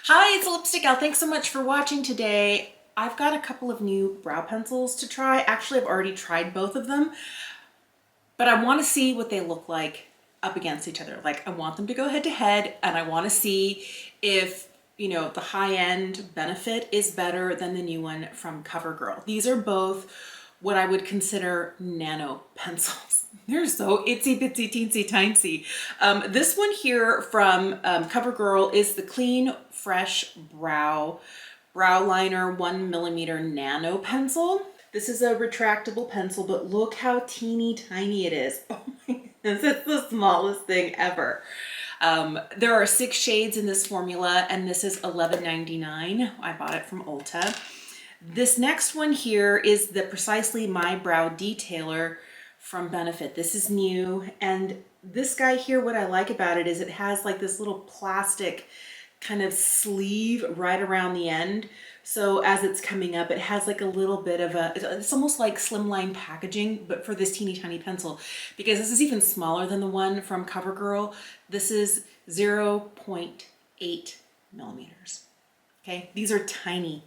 Hi, it's Lipstick Gal. Thanks so much for watching today. I've got a couple of new brow pencils to try. Actually, I've already tried both of them, but I want to see what they look like up against each other. Like, I want them to go head to head, and I want to see if, the high-end Benefit is better than the new one from CoverGirl. These are both what I would consider nano pencils. They're so itsy bitsy teensy tiny. This one here from CoverGirl is the Clean Fresh Brow Liner 1mm Nano pencil. This is a retractable pencil, but look how teeny tiny it is. Oh my goodness, it's the smallest thing ever. There are 6 shades in this formula, and this is $11.99. I bought it from Ulta. This next one here is the Precisely My Brow Detailer from Benefit. This is new, and this guy here, what I like about it is it has like this little plastic kind of sleeve right around the end. So as it's coming up, it has like a little bit of it's almost like slimline packaging, but for this teeny tiny pencil, because this is even smaller than the one from CoverGirl. This is 0.8 millimeters. Okay, these are tiny,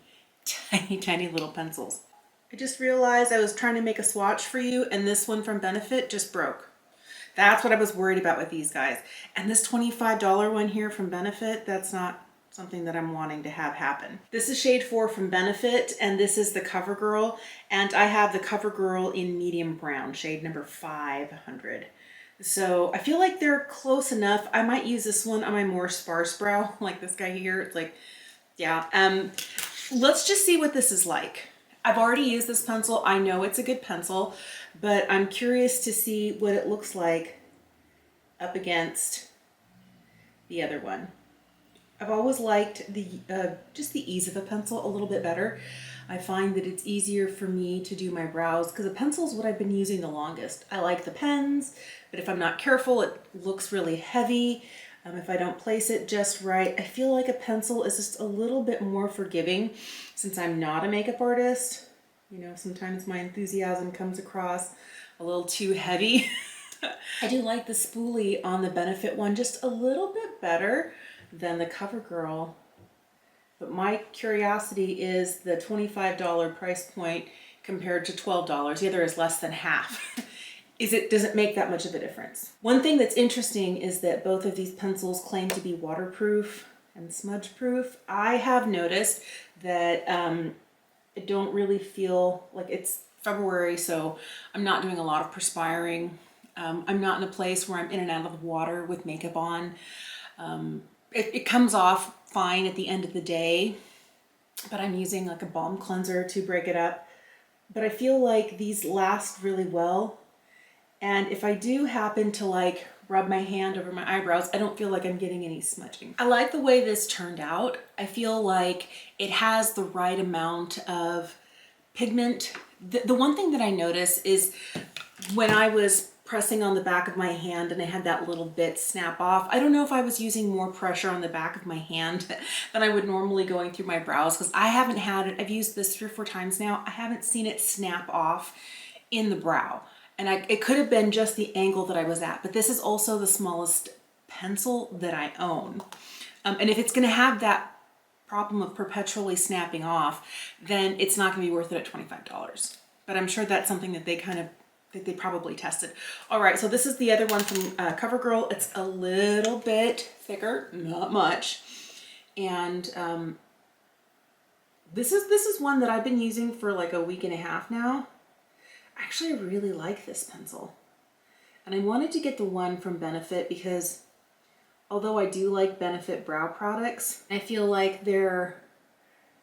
tiny little pencils. I just realized I was trying to make a swatch for you, and this one from Benefit just broke. That's what I was worried about with these guys. And this $25 one here from Benefit, that's not something that I'm wanting to have happen. This is shade 4 from Benefit, and this is the CoverGirl. And I have the CoverGirl in medium brown, shade number 500. So I feel like they're close enough. I might use this one on my more sparse brow, like this guy here. It's like, yeah. Let's just see what this is like. I've already used this pencil. I know it's a good pencil, but I'm curious to see what it looks like up against the other one. I've always liked the just the ease of a pencil a little bit better. I find that it's easier for me to do my brows because a pencil is what I've been using the longest. I like the pens, but if I'm not careful, it looks really heavy. If I don't place it just right, I feel like a pencil is just a little bit more forgiving since I'm not a makeup artist. Sometimes my enthusiasm comes across a little too heavy. I do like the spoolie on the Benefit one just a little bit better than the CoverGirl. But my curiosity is the $25 price point compared to $12. The other is less than half. Does it make that much of a difference? One thing that's interesting is that both of these pencils claim to be waterproof and smudge proof. I have noticed that I don't really feel like it's February, so I'm not doing a lot of perspiring. I'm not in a place where I'm in and out of the water with makeup on. It comes off fine at the end of the day, but I'm using like a balm cleanser to break it up. But I feel like these last really well. And if I do happen to like rub my hand over my eyebrows, I don't feel like I'm getting any smudging. I like the way this turned out. I feel like it has the right amount of pigment. The one thing that I notice is when I was pressing on the back of my hand and I had that little bit snap off, I don't know if I was using more pressure on the back of my hand than I would normally going through my brows, because I haven't had it, I've used this 3 or 4 times now, I haven't seen it snap off in the brow. And it could have been just the angle that I was at, but this is also the smallest pencil that I own. And if it's gonna have that problem of perpetually snapping off, then it's not gonna be worth it at $25. But I'm sure that's something that they probably tested. All right, so this is the other one from CoverGirl. It's a little bit thicker, not much. And this is one that I've been using for like a week and a half now. Actually, I really like this pencil. And I wanted to get the one from Benefit because although I do like Benefit brow products, I feel like their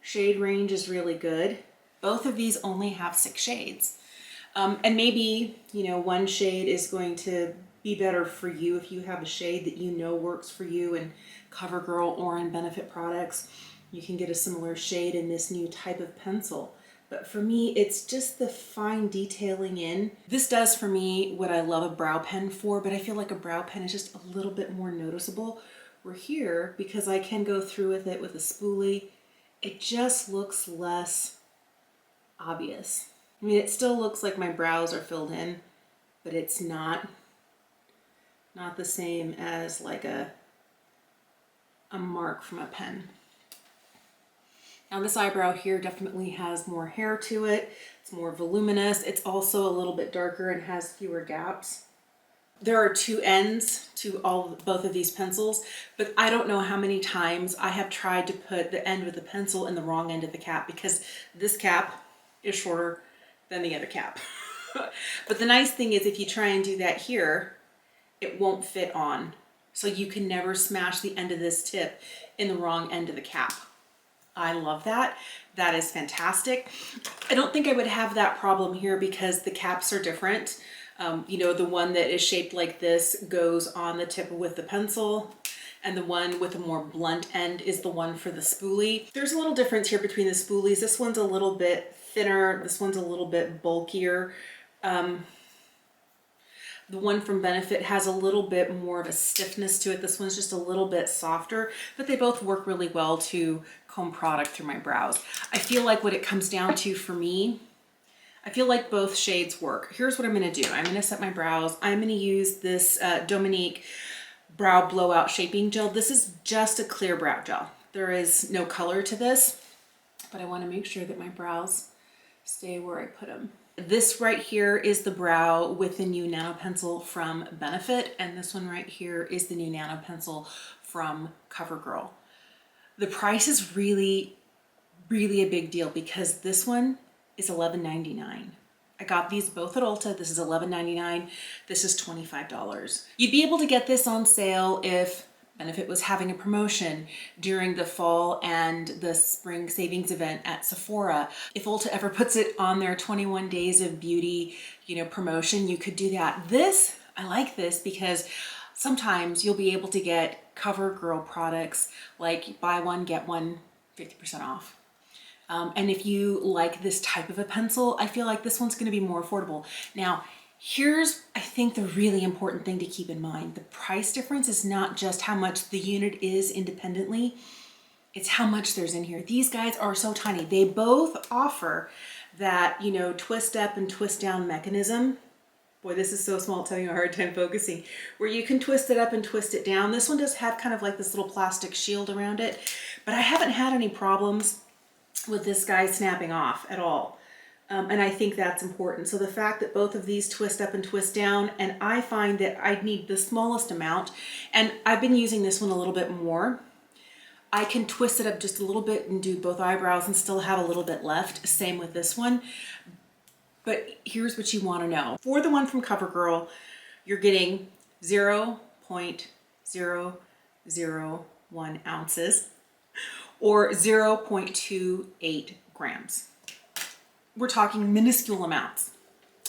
shade range is really good. Both of these only have 6 shades. And maybe, one shade is going to be better for you if you have a shade that works for you in CoverGirl or in Benefit products. You can get a similar shade in this new type of pencil. But for me, it's just the fine detailing in. This does for me what I love a brow pen for, but I feel like a brow pen is just a little bit more noticeable. Where here, because I can go through with it with a spoolie, it just looks less obvious. I mean, it still looks like my brows are filled in, but it's not the same as like a mark from a pen. Now this eyebrow here definitely has more hair to it. It's more voluminous. It's also a little bit darker and has fewer gaps. There are two ends to both of these pencils, but I don't know how many times I have tried to put the end of the pencil in the wrong end of the cap because this cap is shorter than the other cap. But the nice thing is if you try and do that here, it won't fit on. So you can never smash the end of this tip in the wrong end of the cap. I love that. That is fantastic. I don't think I would have that problem here because the caps are different. You know, the one that is shaped like this goes on the tip with the pencil, and the one with a more blunt end is the one for the spoolie. There's a little difference here between the spoolies. This one's a little bit thinner. This one's a little bit bulkier. The one from Benefit has a little bit more of a stiffness to it. This one's just a little bit softer, but they both work really well to comb product through my brows. I feel like what it comes down to for me, I feel like both shades work. Here's what I'm gonna do. I'm gonna set my brows. I'm gonna use this Dominique Brow Blowout Shaping Gel. This is just a clear brow gel. There is no color to this, but I wanna make sure that my brows stay where I put them. This right here is the brow with the new Nano pencil from Benefit, and this one right here is the new Nano pencil from CoverGirl. The price is really, really a big deal because this one is $11.99. I got these both at Ulta. This is $11.99. This is $25. You'd be able to get this on sale if Benefit was having a promotion during the fall and the spring savings event at Sephora. If Ulta ever puts it on their 21 days of beauty, you know, promotion, you could do that. This, I like this because sometimes you'll be able to get CoverGirl products like buy one, get one 50% off. And if you like this type of a pencil, I feel like this one's going to be more affordable. Now, here's, I think, the really important thing to keep in mind. The price difference is not just how much the unit is independently, it's how much there's in here. These guys are so tiny. They both offer that, you know, twist up and twist down mechanism. Boy, this is so small, it's having a hard time focusing. Where you can twist it up and twist it down. This one does have kind of like this little plastic shield around it, but I haven't had any problems with this guy snapping off at all. And I think that's important. So the fact that both of these twist up and twist down, and I find that I need the smallest amount, and I've been using this one a little bit more. I can twist it up just a little bit and do both eyebrows and still have a little bit left. Same with this one. But here's what you want to know. For the one from CoverGirl, you're getting 0.001 ounces or 0.28 grams. We're talking minuscule amounts.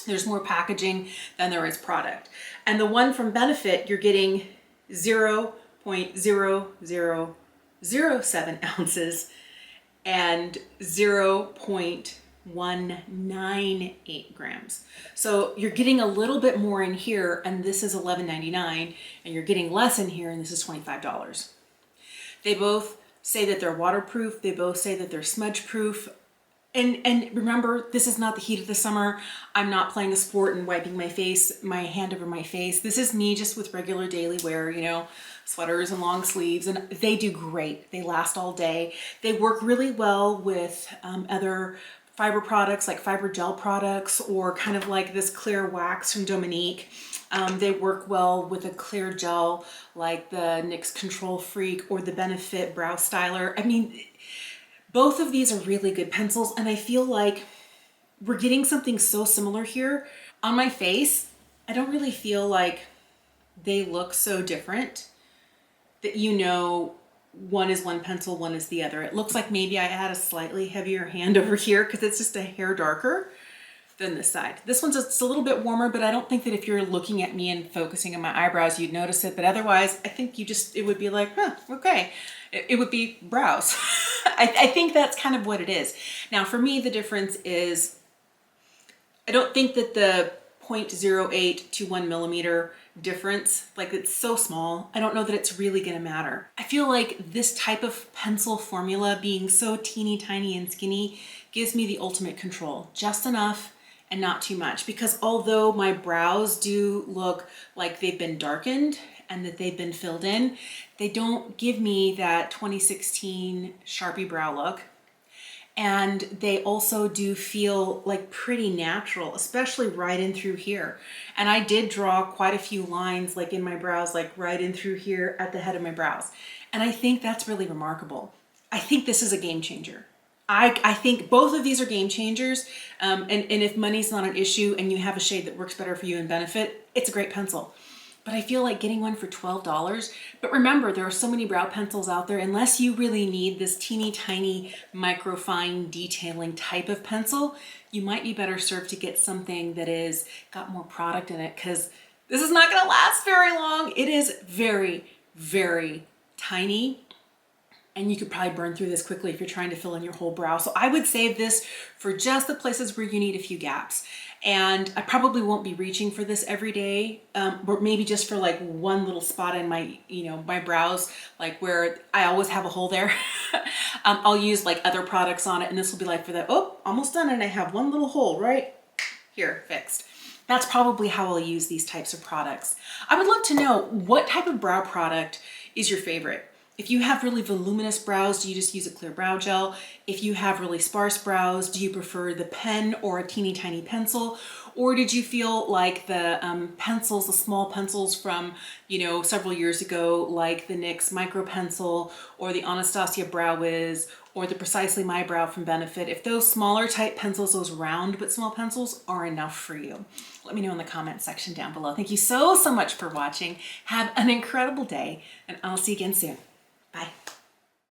There's more packaging than there is product. And the one from Benefit, you're getting 0.0007 ounces and 0.198 grams. So you're getting a little bit more in here, and this is $11.99, and you're getting less in here, and this is $25. They both say that they're waterproof. They both say that they're smudge proof. And remember, this is not the heat of the summer. I'm not playing a sport and wiping my face, my hand over my face. This is me just with regular daily wear, you know, sweaters and long sleeves, and they do great. They last all day. They work really well with other fiber products like fiber gel products, or kind of like this clear wax from Dominique. They work well with a clear gel like the NYX Control Freak or the Benefit Brow Styler. I mean, both of these are really good pencils, and I feel like we're getting something so similar here. On my face, I don't really feel like they look so different that, you know, one is one pencil, one is the other. It looks like maybe I had a slightly heavier hand over here because it's just a hair darker than this side. This one's just a little bit warmer, but I don't think that if you're looking at me and focusing on my eyebrows, you'd notice it. But otherwise, I think it would be like, huh, okay. It would be brows. I think that's kind of what it is. Now, for me, the difference is, I don't think that the 0.08 to 1 millimeter difference, like, it's so small, I don't know that it's really gonna matter. I feel like this type of pencil formula, being so teeny tiny and skinny, gives me the ultimate control. Just enough and not too much, because although my brows do look like they've been darkened and that they've been filled in, they don't give me that 2016 Sharpie brow look. And they also do feel like pretty natural, especially right in through here. And I did draw quite a few lines like in my brows, like right in through here at the head of my brows. And I think that's really remarkable. I think this is a game changer. I think both of these are game changers. And if money's not an issue and you have a shade that works better for you and benefit, it's a great pencil. But I feel like getting one for $12. But remember, there are so many brow pencils out there, unless you really need this teeny tiny microfine detailing type of pencil, you might be better served to get something that is got more product in it, because this is not gonna last very long. It is very, very tiny. And you could probably burn through this quickly if you're trying to fill in your whole brow. So I would save this for just the places where you need a few gaps. And I probably won't be reaching for this every day, but maybe just for like one little spot in my, my brows, like where I always have a hole there. I'll use like other products on it, and this will be like for that, oh, almost done, and I have one little hole right here fixed. That's probably how I'll use these types of products. I would love to know, what type of brow product is your favorite? If you have really voluminous brows, do you just use a clear brow gel? If you have really sparse brows, do you prefer the pen or a teeny tiny pencil? Or did you feel like the pencils, the small pencils from, several years ago, like the NYX Micro Pencil or the Anastasia Brow Wiz or the Precisely My Brow from Benefit, if those smaller type pencils, those round but small pencils, are enough for you? Let me know in the comment section down below. Thank you so much for watching. Have an incredible day, and I'll see you again soon. Bye.